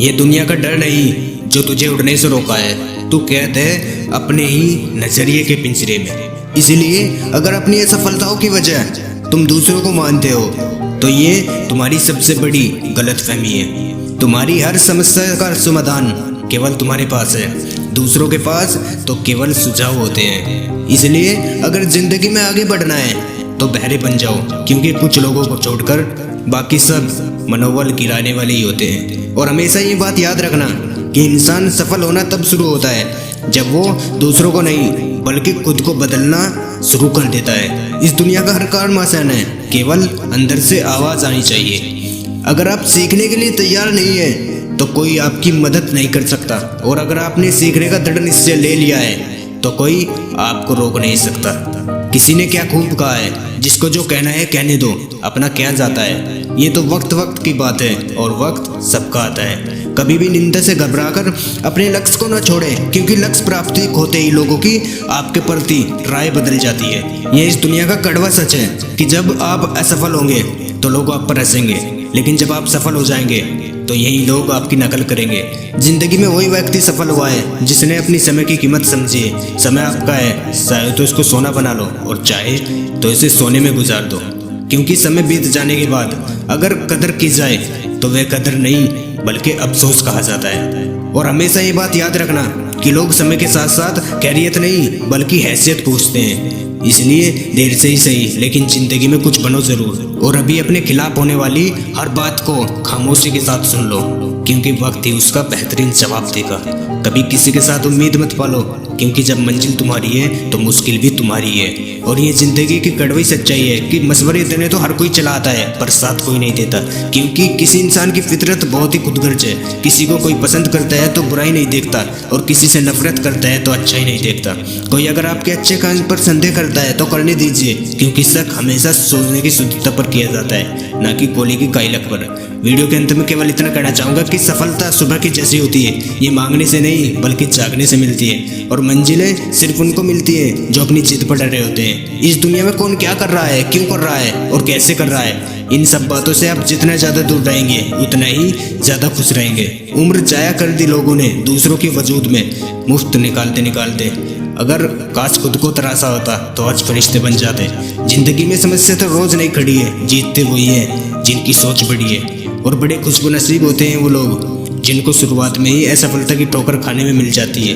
ये दुनिया का डर नहीं जो तुझे उड़ने से रोका है, तू कैद है अपने ही नजरिए के पिंजरे में। इसलिए अगर अपनी असफलताओं की वजह तुम दूसरों को मानते हो तो ये तुम्हारी सबसे बड़ी गलतफहमी है। तुम्हारी हर समस्या का समाधान केवल तुम्हारे पास है, दूसरों के पास तो केवल सुझाव होते हैं। इसलिए अगर जिंदगी में आगे बढ़ना है तो बहरे बन जाओ, क्योंकि कुछ लोगों को छोड़कर बाकी सब मनोबल गिराने वाले ही होते हैं। और हमेशा ये बात याद रखना कि इंसान सफल होना तब शुरू होता है जब वो दूसरों को नहीं बल्कि खुद को बदलना शुरू कर देता है। इस दुनिया का हर काम आसान है, केवल अंदर से आवाज आनी चाहिए। अगर आप सीखने के लिए तैयार नहीं है तो कोई आपकी मदद नहीं कर सकता, और अगर आपने सीखने का दृढ़ निश्चय ले लिया है तो कोई आपको रोक नहीं सकता। किसी ने क्या खूब कहा है, जिसको जो कहना है कहने दो, अपना क्या जाता है। ये तो वक्त वक्त की बात है और वक्त सबका आता है। कभी भी निंदा से घबराकर अपने लक्ष्य को न छोड़ें, क्योंकि लक्ष्य प्राप्ति होते ही लोगों की आपके प्रति राय बदल जाती है। ये इस दुनिया का कड़वा सच है कि जब आप असफल होंगे तो लोग आप पर हंसेंगे, लेकिन जब आप सफल हो जाएंगे तो यही लोग आपकी नकल करेंगे। जिंदगी में वही व्यक्ति सफल हुआ है जिसने अपनी समय की कीमत समझी है। समय आपका है, चाहे तो इसको सोना बना लो और चाहे तो इसे सोने में गुजार दो, क्योंकि समय बीत जाने के बाद अगर कदर की जाए तो वह कदर नहीं बल्कि अफसोस कहा जाता है। और हमेशा ये बात याद रखना कि लोग समय के साथ साथ खैरियत नहीं बल्कि हैसियत पूछते हैं। इसलिए देर से ही सही लेकिन जिंदगी में कुछ बनो जरूर। और अभी अपने खिलाफ होने वाली हर बात को खामोशी के साथ सुन लो, क्योंकि वक्त ही उसका बेहतरीन जवाब देगा। कभी किसी के साथ उम्मीद मत पालो, क्योंकि जब मंजिल तुम्हारी है तो मुश्किल भी तुम्हारी है। और ये जिंदगी की कड़वी सच्चाई है कि मशवरे देने तो हर कोई चला आता है पर साथ कोई नहीं देता, क्योंकि किसी इंसान की फितरत बहुत ही खुदगर्ज है। किसी को कोई पसंद करता है तो बुराई नहीं देखता, और किसी से नफरत करता है तो अच्छा ही नहीं देखता। कोई अगर आपके अच्छे काम पर संदेह करता है तो करने दीजिए, क्योंकि शक हमेशा सोचने की शुद्धता पर किया जाता है, ना कि कोली की काइलक पर। वीडियो के अंत में केवल इतना कहना चाहूँगा कि सफलता सुबह की जैसी होती है, ये मांगने से नहीं बल्कि जागने से मिलती है। और मंजिलें सिर्फ उनको मिलती है जो अपनी जिद पर डरे होते हैं। इस दुनिया में कौन क्या कर रहा है, क्यों कर रहा है और कैसे कर रहा है, इन सब बातों से आप जितना ज़्यादा दूर रहेंगे उतना ही ज़्यादा खुश रहेंगे। उम्र जाया कर दी लोगों ने दूसरों के वजूद में मुफ्त निकालते। अगर काश खुद को तरासा होता तो आज फरिश्ते बन जाते। जिंदगी में समस्या तो रोज नहीं खड़ी है, जीतते वही है जिनकी सोच बड़ी है। और बड़े खुशबनसीब होते हैं वो लोग जिनको शुरुआत में ही असफलता की ठोकर खाने में मिल जाती है,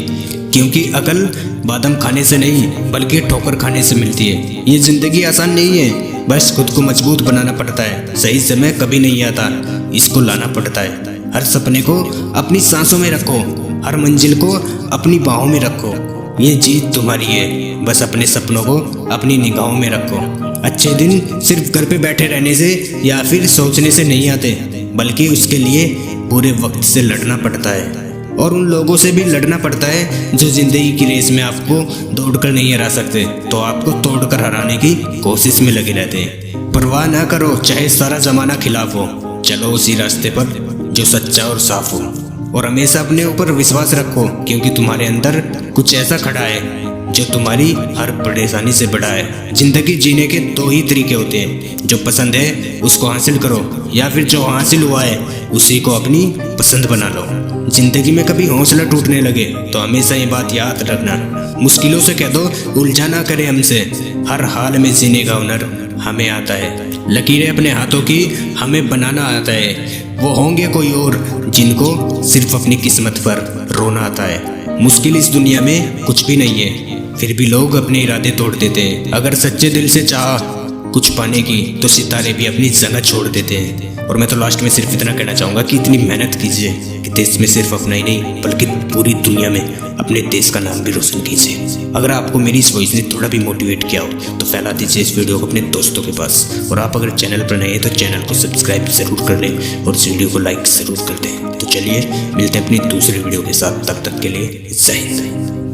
क्योंकि अकल बादाम खाने से नहीं बल्कि ठोकर खाने से मिलती है। ये जिंदगी आसान नहीं है, बस खुद को मजबूत बनाना पड़ता है। सही समय कभी नहीं आता, इसको लाना पड़ता है। हर सपने को अपनी सांसों में रखो, हर मंजिल को अपनी बाहों में रखो। ये जीत तुम्हारी है, बस अपने सपनों को अपनी निगाहों में रखो। अच्छे दिन सिर्फ घर पे बैठे रहने से या फिर सोचने से नहीं आते, बल्कि उसके लिए पूरे वक्त से लड़ना पड़ता है। और उन लोगों से भी लड़ना पड़ता है जो जिंदगी की रेस में आपको दौड़कर नहीं हरा सकते, तो आपको तोड़कर हराने की कोशिश में लगे रहते हैं। परवाह ना करो चाहे सारा जमाना खिलाफ हो, चलो उसी रास्ते पर जो सच्चा और साफ हो। और हमेशा अपने ऊपर विश्वास रखो, क्योंकि तुम्हारे अंदर कुछ ऐसा खड़ा है जो तुम्हारी हर परेशानी से बड़ा है। जिंदगी जीने के दो ही तरीके होते हैं, जो पसंद है उसको हासिल करो, या फिर जो हासिल हुआ है उसी को अपनी पसंद बना लो। जिंदगी में कभी हौसला टूटने लगे तो हमेशा ये बात याद रखना, मुश्किलों से कह दो उलझा ना करे हमसे, हर हाल में जीने का हुनर हमें आता है। लकीरें अपने हाथों की हमें बनाना आता है। वो होंगे कोई और जिनको सिर्फ अपनी किस्मत पर रोना आता है। मुश्किल इस दुनिया में कुछ भी नहीं है, फिर भी लोग अपने इरादे तोड़ देते हैं। अगर सच्चे दिल से चाह कुछ पाने की तो सितारे भी अपनी जगह छोड़ देते हैं। और मैं तो लास्ट में सिर्फ इतना कहना चाहूँगा कि इतनी मेहनत कीजिए कि देश में सिर्फ अपना ही नहीं बल्कि पूरी दुनिया में अपने देश का नाम भी रोशन कीजिए। अगर आपको मेरी इस वॉइस ने थोड़ा भी मोटिवेट किया हो तो फैला दीजिए इस वीडियो को अपने दोस्तों के पास। और आप अगर चैनल पर नए हैं तो चैनल को सब्सक्राइब जरूर कर लें और इस वीडियो को लाइक जरूर कर दें। तो चलिए मिलते हैं अपनी दूसरी वीडियो के साथ, तब तक के लिए जय हिंद।